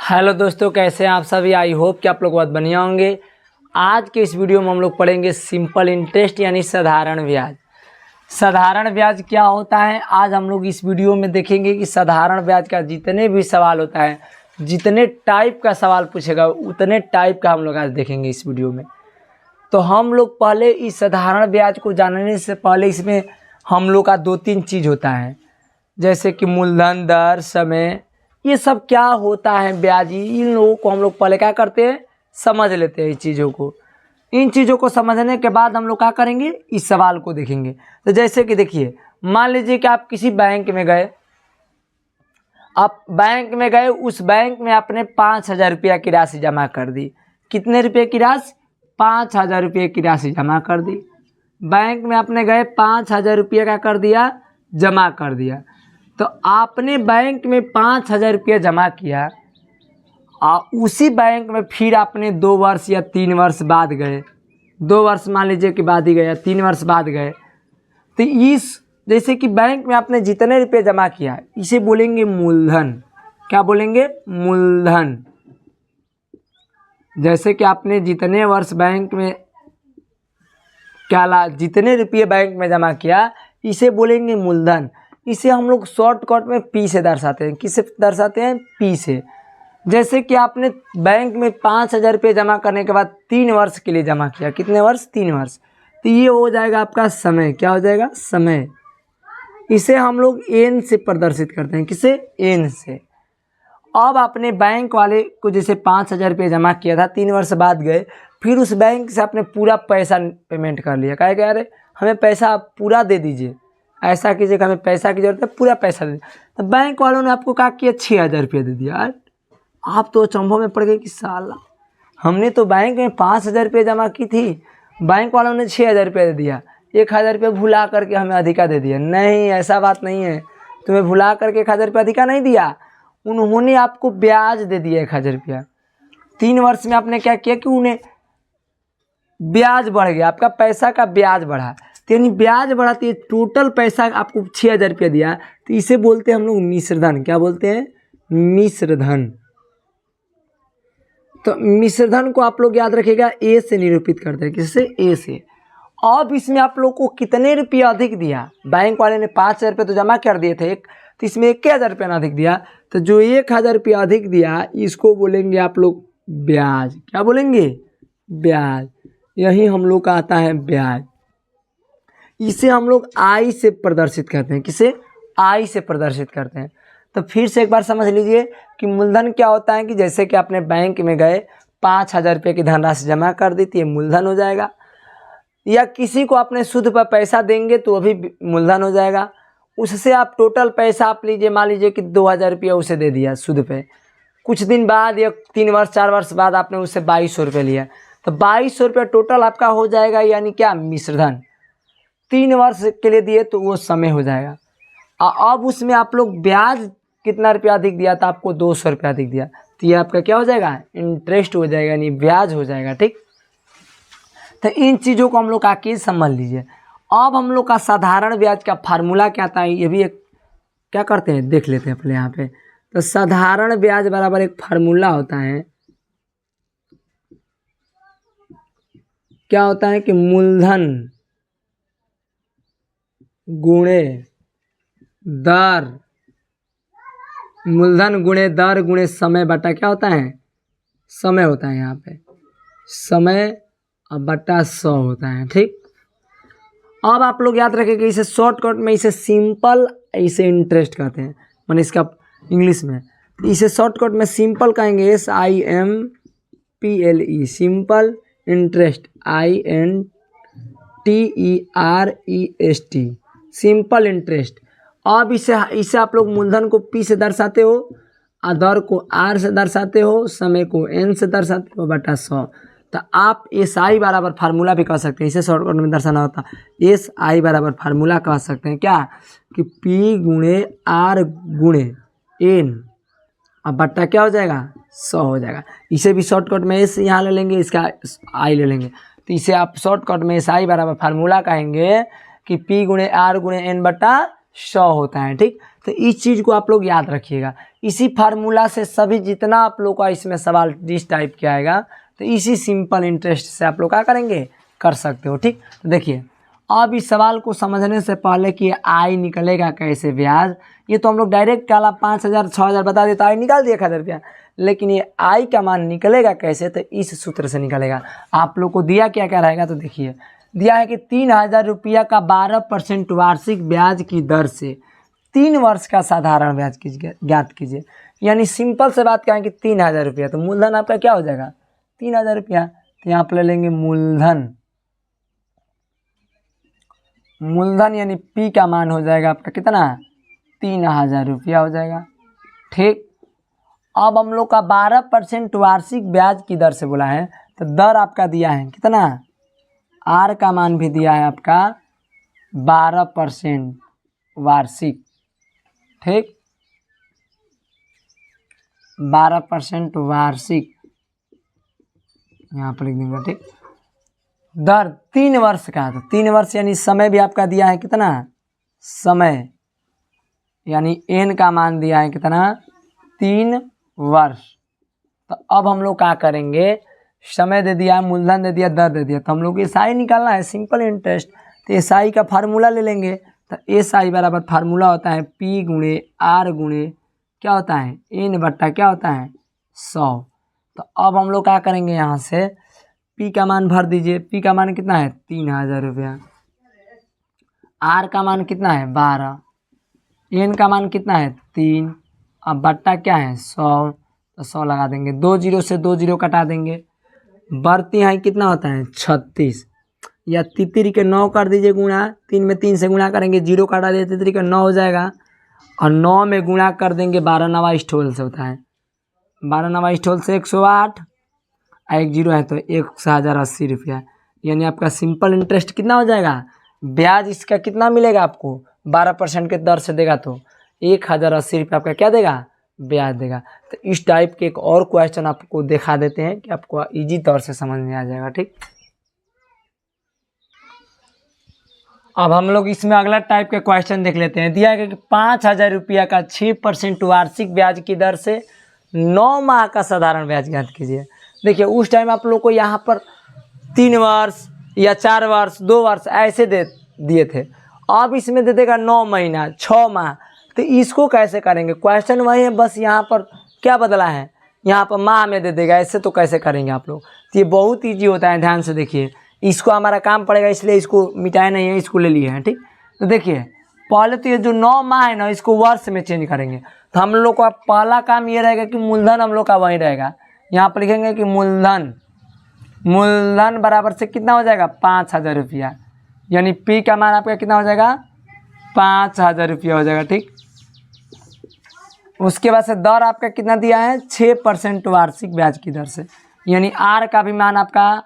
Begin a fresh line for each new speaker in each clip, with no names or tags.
Hello दोस्तों, कैसे हैं आप सभी। आई होप कि आप लोग बहुत बढ़िया होंगे। आज के इस वीडियो में हम लोग पढ़ेंगे सिंपल इंटरेस्ट यानी साधारण ब्याज। साधारण ब्याज क्या होता है, आज हम लोग इस वीडियो में देखेंगे कि साधारण ब्याज का जितने भी सवाल होता है, जितने टाइप का सवाल पूछेगा उतने टाइप का हम लोग आज देखेंगे इस वीडियो में। तो हम लोग पहले इस साधारण ब्याज को जानने से पहले इसमें हम लोग का 2-3 चीज़ होता है, जैसे कि मूलधन, दर, समय, ये सब क्या होता है ब्याज। इन लोगों को हम लोग पहले क्या करते हैं, समझ लेते हैं इस चीज़ों को। इन चीज़ों को समझने के बाद हम लोग क्या करेंगे, इस सवाल को देखेंगे। तो जैसे कि देखिए, मान लीजिए कि आप किसी बैंक में गए, उस बैंक में आपने 5,000 रुपया की राशि जमा कर दी। कितने रुपये की राशि? 5,000 रुपये की राशि जमा कर दी। बैंक में आपने गए, 5,000 रुपये का कर दिया, जमा कर दिया। तो आपने बैंक में 5,000 रुपया जमा किया, उसी बैंक में फिर आपने 2 वर्ष या 3 वर्ष बाद गए, 2 वर्ष मान लीजिए कि बाद ही गए, 3 वर्ष बाद गए, तो इस जैसे कि बैंक में आपने जितने रुपये जमा किया इसे बोलेंगे मूलधन। क्या बोलेंगे? मूलधन। जैसे कि आपने जितने वर्ष बैंक में जितने रुपये बैंक में जमा किया इसे बोलेंगे मूलधन। इसे हम लोग शॉर्टकट में पी से दर्शाते हैं। किससे दर्शाते हैं? पी से। जैसे कि आपने बैंक में 5,000 रुपये जमा करने के बाद 3 वर्ष के लिए जमा किया। कितने वर्ष? 3 वर्ष। तो ये हो जाएगा आपका समय। क्या हो जाएगा? समय। इसे हम लोग एन से प्रदर्शित करते हैं। किसे? एन से। अब आपने बैंक वाले को जैसे 5,000 रुपये जमा किया था, 3 वर्ष बाद गए, फिर उस बैंक से आपने पूरा पैसा पेमेंट कर लिया। कहे कह रहे हमें पैसा पूरा दे दीजिए, ऐसा कीजिएगा, हमें पैसा की जरूरत है, पूरा पैसा दे दीजिए। तो बैंक वालों ने आपको क्या किया? 6,000 रुपया दे दिया। आप तो अचंभव में पड़ गए कि साला, हमने तो बैंक में 5,000 रुपये जमा की थी, बैंक वालों ने 6,000 रुपया दे दिया, 1,000 रुपये भुला करके हमें अधिका दे दिया। नहीं, ऐसा बात नहीं है। तुम्हें भुला करके 1,000 रुपया अधिका नहीं दिया, उन्होंने आपको ब्याज दे दिया 1,000 रुपया। 3 वर्ष में आपने क्या किया कि उन्हें ब्याज बढ़ गया, आपका पैसा का ब्याज बढ़ा। तो यानी ब्याज बढ़ाती है, टोटल पैसा आपको 6,000 रुपया दिया, तो इसे बोलते हैं हम लोग मिश्रधन। क्या बोलते हैं? मिश्रधन। तो मिश्रधन को आप लोग याद रखिएगा, ए से निरूपित करते हैं। किससे? ए से। अब इसमें आप लोग को कितने रुपये अधिक दिया? बैंक वाले ने 5,000 रुपये तो जमा कर दिए थे, तो इसमें 1,000 रुपया अधिक दिया, तो जो 1,000 रुपया अधिक दिया इसको बोलेंगे आप लोग ब्याज। क्या बोलेंगे? ब्याज। यही हम लोग का आता है ब्याज। इसे हम लोग आई से प्रदर्शित करते हैं। किसे? आई से प्रदर्शित करते हैं। तो फिर से एक बार समझ लीजिए कि मूलधन क्या होता है, कि जैसे कि आपने बैंक में गए, 5,000 रुपये की धनराशि जमा कर दी थी, ये मूलधन हो जाएगा। या किसी को आपने सूद पर पैसा देंगे तो अभी मूलधन हो जाएगा। उससे आप टोटल पैसा आप लीजिए, मान लीजिए कि 2,000 रुपया उसे दे दिया सूद पे, कुछ दिन बाद या 3 वर्ष 4 वर्ष बाद आपने उससे 2,200 रुपये लिया, तो 2,200 रुपया टोटल आपका हो जाएगा, यानी क्या? मिश्रधन। 3 वर्ष के लिए दिए तो वो समय हो जाएगा। अब उसमें आप लोग ब्याज कितना रुपया अधिक दिया था? आपको 200 रुपया अधिक दिया, तो ये आपका क्या हो जाएगा? इंटरेस्ट हो जाएगा, यानी ब्याज हो जाएगा। ठीक, तो इन चीज़ों को हम लोग आके समझ लीजिए। अब हम लोग का साधारण ब्याज का फार्मूला क्या था, ये भी एक क्या करते हैं देख लेते हैं पहले यहाँ पे। तो साधारण ब्याज बराबर एक फार्मूला होता है। क्या होता है कि मूलधन गुणे दर, मूलधन गुणे दर गुणे समय बटा क्या होता है? समय होता है। यहाँ पे समय और बटा 100 होता है। ठीक, अब आप लोग याद रखें कि इसे शॉर्टकट में इसे सिंपल, इसे इंटरेस्ट कहते हैं, मैंने इसका इंग्लिश में इसे शॉर्टकट में सिंपल कहेंगे, SIMPLE, simple interest, INTEREST, simple interest. अब इसे आप लोग मूलधन को P से दर्शाते हो, दर को R से दर्शाते हो, समय को N से दर्शाते हो, बटा 100। तो आप SI बराबर फार्मूला भी कह सकते हैं, इसे शॉर्टकट में दर्शाना होता है। SI बराबर फार्मूला कह सकते हैं क्या, कि P गुणे R गुणे N, अब बट्टा क्या हो जाएगा? 100 हो जाएगा। इसे भी शॉर्टकट में S यहाँ ले लेंगे, इसका I ले लेंगे, तो इसे आप शॉर्टकट में SI बराबर फार्मूला कहेंगे कि P गुणे R गुणे N बट्टा 100 होता है। ठीक, तो इस चीज़ को आप लोग याद रखिएगा। इसी फार्मूला से सभी जितना आप लोग का इसमें सवाल इस टाइप के आएगा तो इसी सिंपल इंटरेस्ट से आप लोग क्या करेंगे, कर सकते हो। ठीक, तो देखिए अब इस सवाल को समझने से पहले कि आई निकलेगा कैसे ब्याज, ये तो हम लोग डायरेक्ट डाला 5,000 6,000 बता देता आई निकाल दिया 1,000 रुपया, लेकिन ये आई का मान निकलेगा कैसे, तो इस सूत्र से निकलेगा। आप लोग को दिया क्या क्या रहेगा, तो देखिए दिया है कि 3,000 रुपया का 12% वार्षिक ब्याज की दर से 3 वर्ष का साधारण ब्याज कीजिए, ज्ञात कीजिए। यानी सिंपल से बात कहें कि 3,000 रुपया, तो मूलधन आपका क्या हो जाएगा 3,000 रुपया, तो यहाँ पर ले लेंगे मूलधन। मूलधन यानी पी का मान हो जाएगा आपका कितना 3,000 रुपया हो जाएगा। ठीक, अब हम लोग का 12% वार्षिक ब्याज की दर से बोला है, तो दर आपका दिया है कितना, आर का मान भी दिया है आपका 12% वार्षिक। ठीक, 12% वार्षिक यहाँ पर लिख देंगे। ठीक, दर 3 वर्ष का, तो 3 वर्ष यानी समय भी आपका दिया है कितना, समय यानी एन का मान दिया है कितना 3 वर्ष। तो अब हम लोग क्या करेंगे, समय दे दिया, मूलधन दे दिया, दर दे दिया, तो हम लोग एस आई निकालना है, सिंपल इंटरेस्ट। तो एस आई का फार्मूला ले लेंगे, तो एस आई बराबर फार्मूला होता है पी गुणे आर गुणे क्या होता है एन बट्टा क्या होता है 100। तो अब हम लोग क्या करेंगे, यहाँ से पी का मान भर दीजिए। पी का मान कितना है 3,000 रुपया, आर का मान कितना है 12, एन का मान कितना है 3, अब बट्टा क्या है 100, तो 100 लगा देंगे, 2 जीरो से 2 जीरो कटा देंगे, बढ़ती है कितना होता है 36, या तितरी के 9 कर दीजिए गुणा, 3 में 3 से गुणा करेंगे, 0 काटा दिए तितरी के 9 हो जाएगा, और 9 में गुणा कर देंगे 12 नवा स्टोल से होता है, 12 नवा स्टोल से 108, एक जीरो है तो 1,080 रुपया। यानी आपका सिंपल इंटरेस्ट कितना हो जाएगा, ब्याज इसका कितना मिलेगा आपको 12% के दर से देगा तो 1,080 रुपया आपका क्या देगा, ब्याज देगा। तो इस टाइप के एक और क्वेश्चन आपको दिखा देते हैं कि आपको इजी तौर से समझ में आ जाएगा। ठीक, अब हम लोग इसमें अगला टाइप के क्वेश्चन देख लेते हैं। दिया है कि 5,000 रुपया का 6% वार्षिक ब्याज की दर से 9 माह का साधारण ब्याज ज्ञात कीजिए। देखिए उस टाइम आप लोग को यहाँ पर 3 वर्ष या 4 वर्ष 2 वर्ष ऐसे दे दिए थे, अब इसमें दे देगा 9 महीना 6 माह। तो इसको कैसे करेंगे, क्वेश्चन वही है, बस यहाँ पर क्या बदला है, यहाँ पर माह में दे देगा, ऐसे तो कैसे करेंगे आप लोग। तो ये बहुत ईजी होता है, ध्यान से देखिए, इसको हमारा काम पड़ेगा इसलिए इसको मिटाए नहीं है, इसको ले लिए हैं। ठीक, तो देखिए पहले तो ये जो 9 माह है ना इसको वर्ष में चेंज करेंगे। तो हम लोग का पहला काम ये रहेगा कि मूलधन हम लोग का वही रहेगा, यहाँ पर लिखेंगे कि मूलधन बराबर से कितना हो जाएगा 5,000 रुपया, यानी पी का मान आपका कितना हो जाएगा 5,000 रुपया हो जाएगा। ठीक, उसके बाद से दर आपका कितना दिया है 6% वार्षिक ब्याज की दर से, यानी आर का भी मान आपका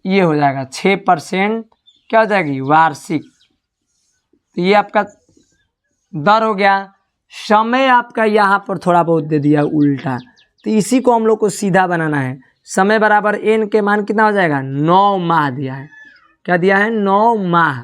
ये हो जाएगा 6% क्या हो जाएगी वार्षिक। तो ये आपका दर हो गया। समय आपका यहाँ पर थोड़ा बहुत दे दिया उल्टा, तो इसी को हम लोग को सीधा बनाना है। समय बराबर एन के मान कितना हो जाएगा 9 माह दिया है, क्या दिया है 9 माह।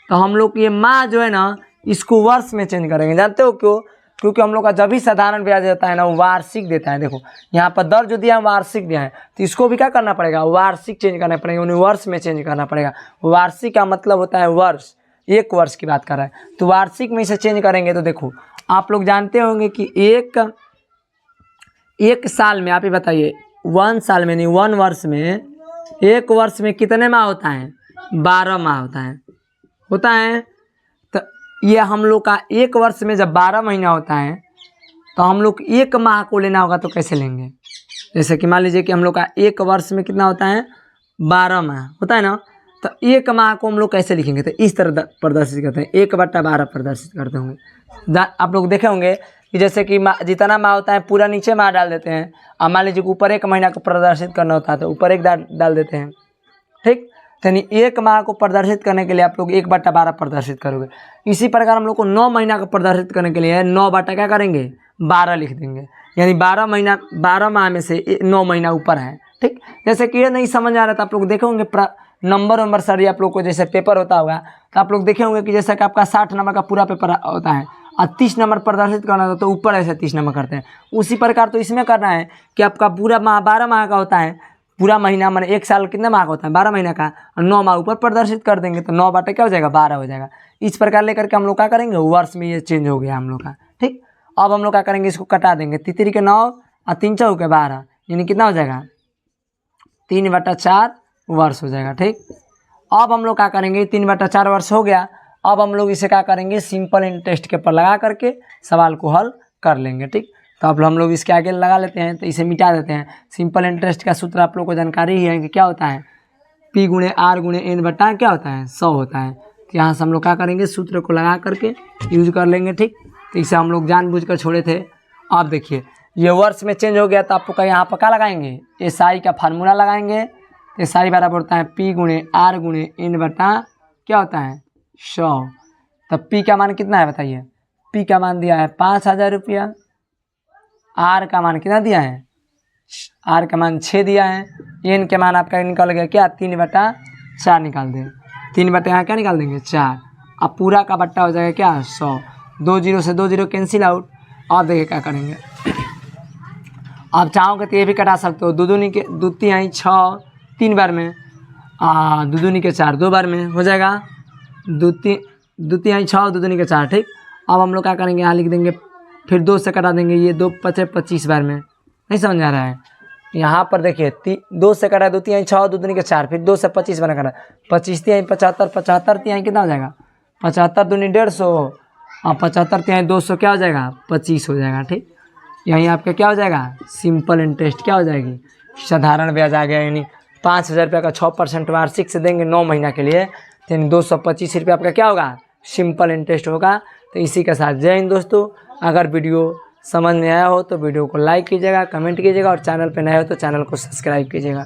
तो हम लोग ये माह जो है ना इसको वर्ष में चेंज करेंगे, जानते हो क्यों, क्योंकि हम लोग का जब भी साधारण ब्याज देता है ना वो वार्षिक देता है। देखो यहाँ पर दर जो दिया है वार्षिक दिया है, तो इसको भी क्या करना पड़ेगा वार्षिक चेंज करना पड़ेगा, उन्हें वर्ष में चेंज करना पड़ेगा। वार्षिक का मतलब होता है वर्ष, 1 वर्ष की बात कर रहा है, तो वार्षिक में इसे चेंज करेंगे। तो देखो आप लोग जानते होंगे कि एक साल में, आप ही बताइए 1 साल में नहीं 1 वर्ष में, 1 वर्ष में कितने माह होता है 12 माह होता है। तो ये हम लोग का 1 वर्ष में जब 12 महीना होता है तो हम लोग 1 माह को लेना होगा तो कैसे लेंगे, जैसे कि मान लीजिए कि हम लोग का 1 वर्ष में कितना होता है 12 माह होता है ना, तो 1 माह को हम लोग कैसे लिखेंगे, तो इस तरह प्रदर्शित करते हैं 1/12 प्रदर्शित करते होंगे। आप लोग देखे होंगे कि जैसे कि जितना माह होता है पूरा नीचे माह डाल देते हैं, और मान लीजिए कि ऊपर 1 महीना को प्रदर्शित करना होता है तो ऊपर 1 डाल देते हैं। ठीक, यानी 1 माह को प्रदर्शित करने के लिए आप लोग 1/12 प्रदर्शित करोगे। इसी प्रकार हम लोग को 9 महीना को प्रदर्शित करने के लिए 9 बटा क्या करेंगे 12 लिख देंगे, यानी 12 माह में से 9 महीना ऊपर है। ठीक, जैसे कि ये नहीं समझ आ रहा था, आप लोग देखे होंगे नंबर सर आप लोग को जैसे पेपर होता होगा, तो आप लोग देखे होंगे कि जैसे कि आपका 60 नंबर का पूरा पेपर होता है, और 30 नंबर प्रदर्शित करना था तो ऊपर ऐसे 30 नंबर करते हैं। उसी प्रकार तो इसमें करना है कि आपका पूरा माह 12 माह का होता है, पूरा महीना मैंने 1 साल कितने माह का होता है 12 महीना का, और 9 माह ऊपर प्रदर्शित कर देंगे तो 9 बाटे क्या हो जाएगा 12 हो जाएगा। इस प्रकार लेकर के हम लोग क्या करेंगे, वर्ष में ये चेंज हो गया हम लोग का। ठीक, अब हम लोग क्या करेंगे, इसको कटा देंगे, तितरी के 9 और 3 चौके 12, यानी कितना हो जाएगा 3/4 वर्ष हो जाएगा। ठीक, अब हम लोग क्या करेंगे, 3/4 वर्ष हो गया। अब हम लोग इसे क्या करेंगे, सिंपल इंटरेस्ट के ऊपर लगा करके सवाल को हल कर लेंगे। ठीक, तो अब हम लोग इसके आगे लगा लेते हैं, तो इसे मिटा देते हैं। सिंपल इंटरेस्ट का सूत्र आप लोग को जानकारी ही है कि क्या होता है, P गुणे R गुणे N बटा क्या होता है 100 होता है। तो यहाँ से हम लोग क्या करेंगे, सूत्र को लगा करके यूज कर लेंगे। ठीक, तो इसे हम लोग जानबूझकर छोड़े थे। अब देखिए ये वर्ष में चेंज हो गया तो आपको यहाँ पर क्या लगाएंगे, SI का फार्मूला लगाएंगे। SI बराबर होता है P गुणे R गुणे N बटा क्या होता है 100। तब P का मान कितना है बताइए, P का मान दिया है 5000 रुपया, R का मान कितना दिया है, R का मान 6 दिया है, N के मान आपका निकल गया क्या 3/4 निकाल दें, 3 यहाँ क्या निकाल देंगे 4। अब पूरा का बट्टा हो जाएगा क्या 100, 2 0 से 2 0 कैंसिल आउट। अब देखिए क्या करेंगे, आप चाहोगे तो ये भी कटा सकते हो, 2 दूनी के 2 तिहाई 6 3 बार में, 2 दूनी के 4 2 बार में हो जाएगा, 2 तिहाई 6 2 दूनी के 4। ठीक, अब हम लोग क्या करेंगे, यहाँ लिख देंगे, फिर 2 से कटा देंगे, ये 2 5 25 बार में, नहीं समझ आ रहा है। यहाँ पर देखिए 2 से कटा 2 तिहाई 6 2 दूनी के 4, फिर 2 से 25 बार कटा, 25 तिहाई 75, 75 तिहाई कितना हो जाएगा 75 दूनी 150, और 75 तिहाई 200 क्या हो जाएगा 25 हो जाएगा। ठीक, यहीं आपका क्या हो जाएगा, सिंपल इंटरेस्ट क्या हो जाएगी, साधारण ब्याज आ गया, यानी 5000 रुपये का 6% वार्षिक से देंगे 9 महीना के लिए, तो यानी 225 रुपये आपका क्या होगा, सिंपल इंटरेस्ट होगा। तो इसी के साथ जय हिंद दोस्तों। अगर वीडियो समझ में आया हो तो वीडियो को लाइक कीजिएगा, कमेंट कीजिएगा, और चैनल पर नए हो तो चैनल को सब्सक्राइब कीजिएगा।